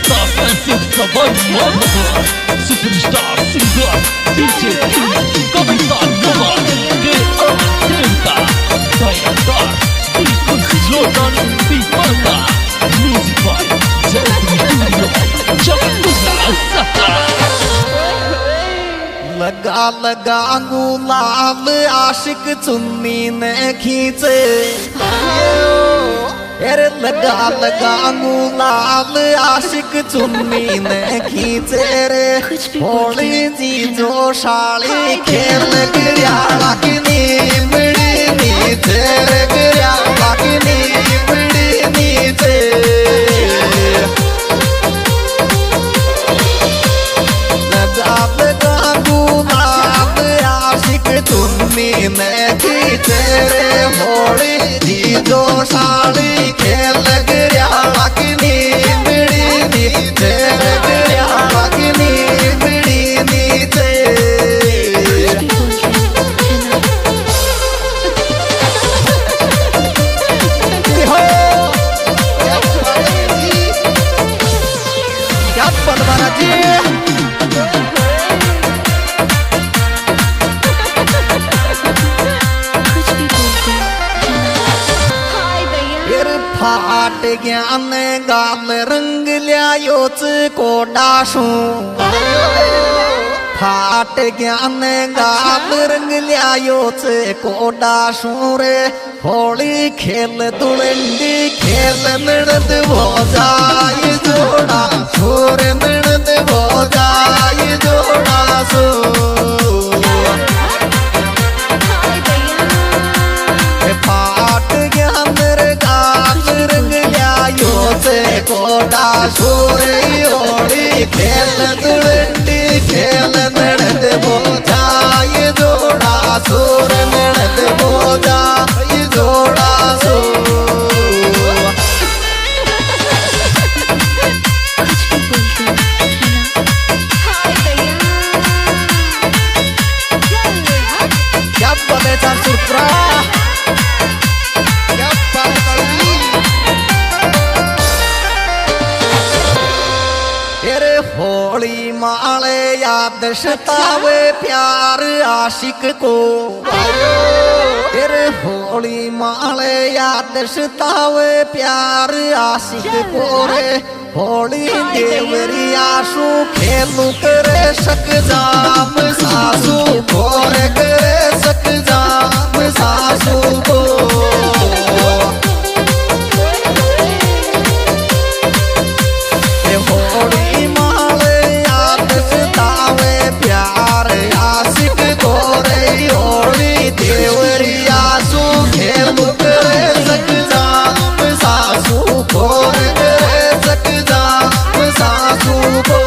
Superstar Francisco Bonjour, Superstar Singer DJ Kapitan Nomor Ke-30 Bayangkar Ikut Jordan Pipata Music by Jeffrey Studio Jakarta लगा लगा गुलाल आशिक चुन्नी ने खींचे अरे लगा लगा गुलाल आशिक चुन्नी ने खींचे रे होली जी जो शाली खेल गिरियाला की नीमड़ी नीचे रे गिरियाला की नीमड़ी नीचे लगा लगा गुलाल आशिक चुन्नी ने खींचे रे होली जी जो शाली खेल गिरियाला की नीमड़ी नीचे रे गिरियाला की नीमड़ी नीचे क्या बनवाना जी फाट ज्ञान गाल रंग ल्यायोच कोडाशू फाट ज्ञान गाल रंग ल्यायोच कोडाशू रे होली खेल दुलंडी खेल नड़द हो जाए जोड़ा सूर नड़द हो जाए जोड़ा सो फाट ज्ञान कोटा सूरी होली खेल दुलंडी खेल नड़द हो जाए जोड़ा सूर नड़द हो जाए जोड़ा सो क्या बोले चार सूत्रा होली माले याद सतावे प्यार आशिक को तेरे होली माले याद सतावे प्यार आशिक को रे होली देवरी आशू खेलू करे सक जाम सासू भोर करे सक जाम सासू को होली प्यार आशिक गोरे होली देवरी आसू खेलू करे सक जाम सासू गोर करे सक जाम सासू को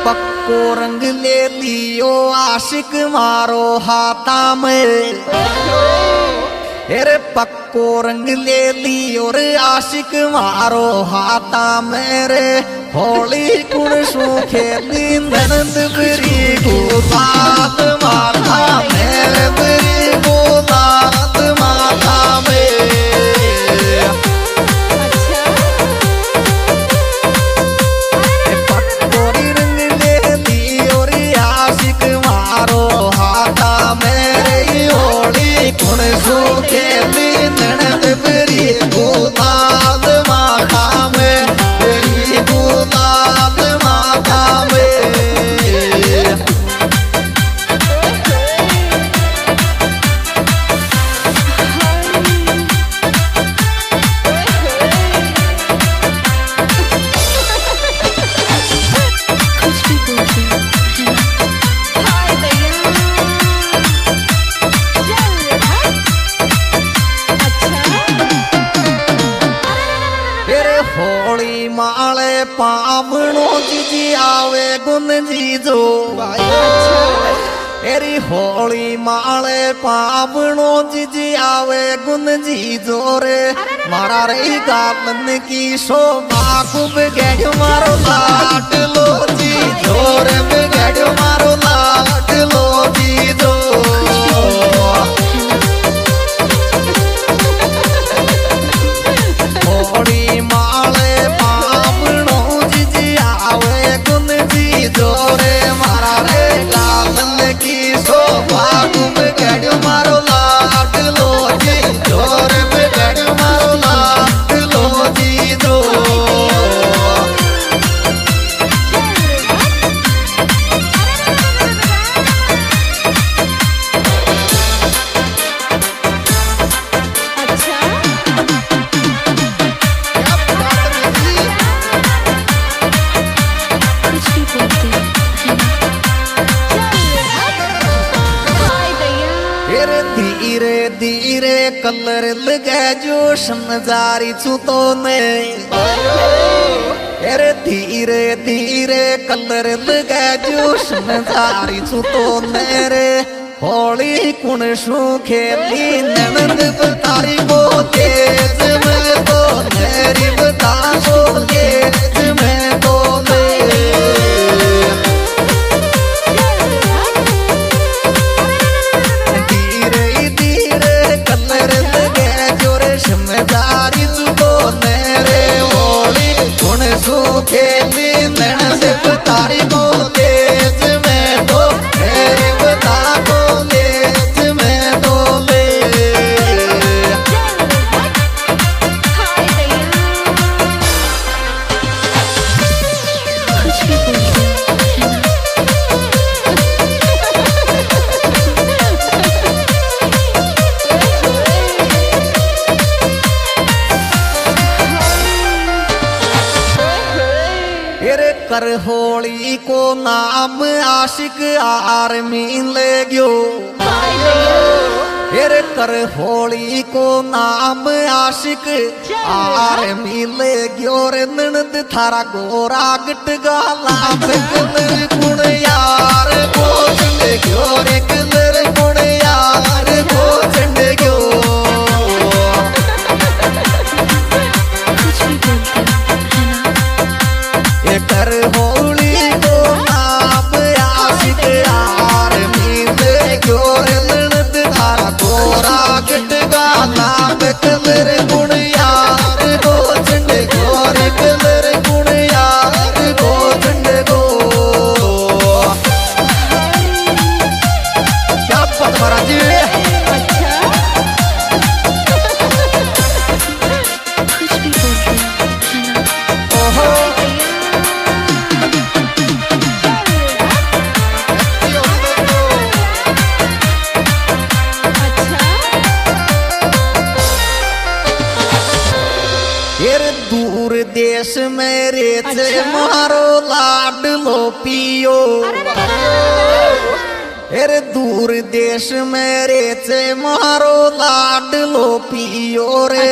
पक्को रंग ले लियो आशिक मारो हाथा में अरे पक्को रंग ले लियो रे आशिक मारो हाथा मेरे होली कुण सू खेली नंद बरी गुलाल माथा मेरे बरी गुलाल माथा में पावणो जी आवे गुन जी जो तेरी होली माले पावनो जिजी आवे गुन जी जोरे मारा रे गालन की शोभा को बिगड़ मारो लाट लो जी जोरे बिगड़ मारो लाट लो जी जो होली माले पावनो जिजी आवे गुन जी जोरे मारा रे गालन की शोभा को बिगड़ मारो लाट लो जी जोरे बिगड़ मारो लाट लो जी जो धीरे धीरे कलर लगे जो समझारी छूतो ने अरे धीरे धीरे कलर लगे जो समझारी छूतो ने रे होली कुण शू खेली ननद बतारी वो तेज में तो मेरी बता वो तेज में तो समझदारी तो मेरे होली गुण खेली नैन से तारी को तेज में तो मेरे बता को तेज में तो ले कर होली को नाम आशिक आर्मी ले गयो फिर कर होली को नाम आशिक आर्मी ले गयो रे ननद थारा गोरा गट गाला कलर गुण यार को चंड गयो रे कलर गुण यार को चंड गयो कर होली को नाम आशिक आर्मी ले गयो रे ननद थारा गोरा गट गाला कलर गुण यार को चंड गयो रे कलर गुण यार को चंड गो क्या बात महाराज जी दूर देश में रेचे मारो लाडलो पियो अरे दूर देश में रेचे मारो लाडलो पियो रे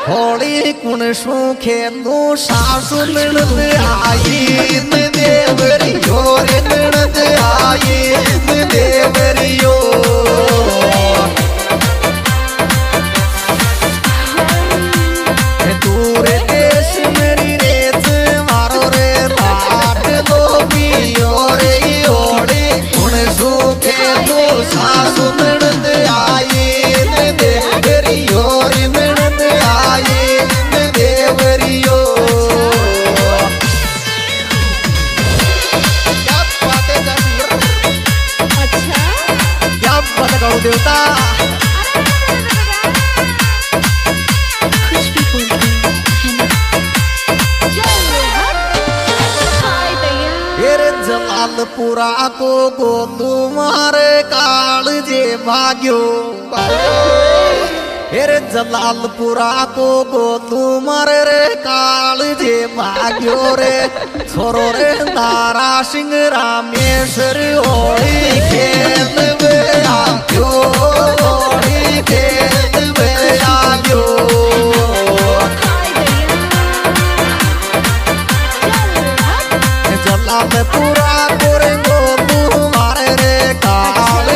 होली कुण शू खेलू सासु ननद आई देवरियो रे ननद आई देवरियो दूर देश मेरी रेत मारो रे लाट लो पियो रे ओड़े गुण सूखे तो सासु ननद आई देवरियो रे ननद आई देवरियो क्या बात है अच्छा क्या बात करो देवता जलालपुरा को गोलू मारे काल जे भाग्यो फिर जलालपुरा को गोलू मारे रे काल जे भाग्यो रे छोरो रे तारा सिंह रामेश्वर होली खेल में आग्यो होली खेल में आग्यो जलालपुरा को रे गोलू मारे रे काल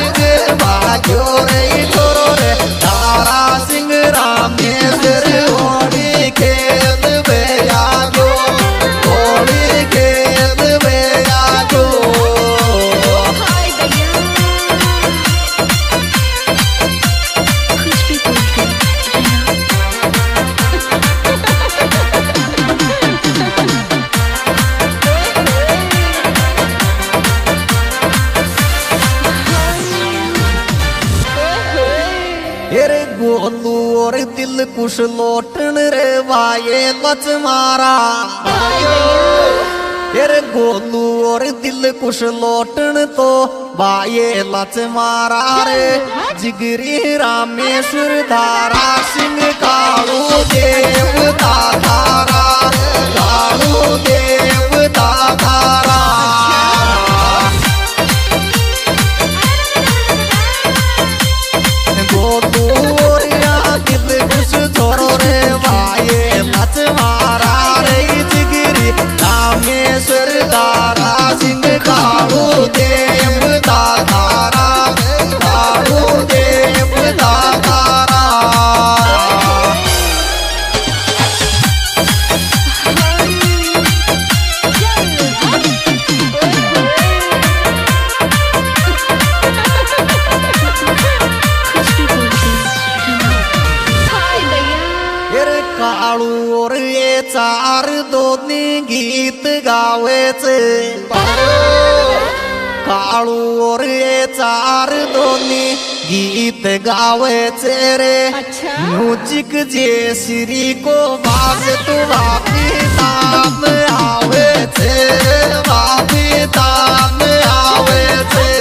गोलू और दिल कुछ लोटन रे वाये लच मारा तेरे गोलू और दिल कुछ लोटन तो वाये लच मारा रे जिगरी रामेश्वर धारा सिंह कालू देवता धारा कालू देवता धारा छोरो रे वाये मच मारा रे जिगरी रामेश्वर धारा सिंह कालू देवता धारा कालू देवता धारा काळू और ये चार दोन्ही गीत गावेचे काळू और ये चार दोन्ही गीत गावेचे रे म्यूजिक जे श्री को बाज तू वापी ताम आवेचे वापी ताम आवेचे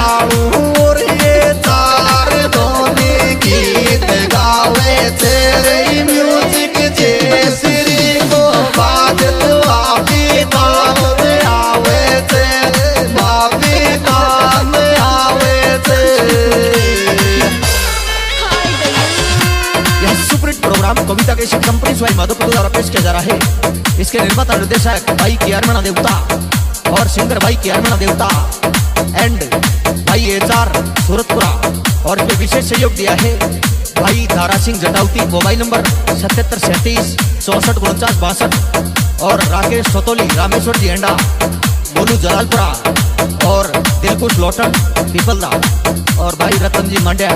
और ये चार दोन्ही गीत गावे तेरे म्यूजिक जे श्री को बाजत वापी ताम आवे ते वापी ताम आवे ते यह सुपरहिट प्रोग्राम कविता के शिव कंपनी स्वाई माधोपुर द्वारा पेश किया जा रहा है। इसके निर्माता निर्देशक भाई केआरमणा देवता और सिंगर भाई केआरमणा देवता एंड भाई एचआर सूरतपुरा और जो विशेष सहयोग दिया है भाई धारा सिंह जटावती मोबाइल नंबर 7737 64 49 62 और राकेश सोतोली रामेश्वर जी एंडा बोलू जलालपुरा और दिलकुश लोटन पीपलदा और भाई रतन जी मांड्या।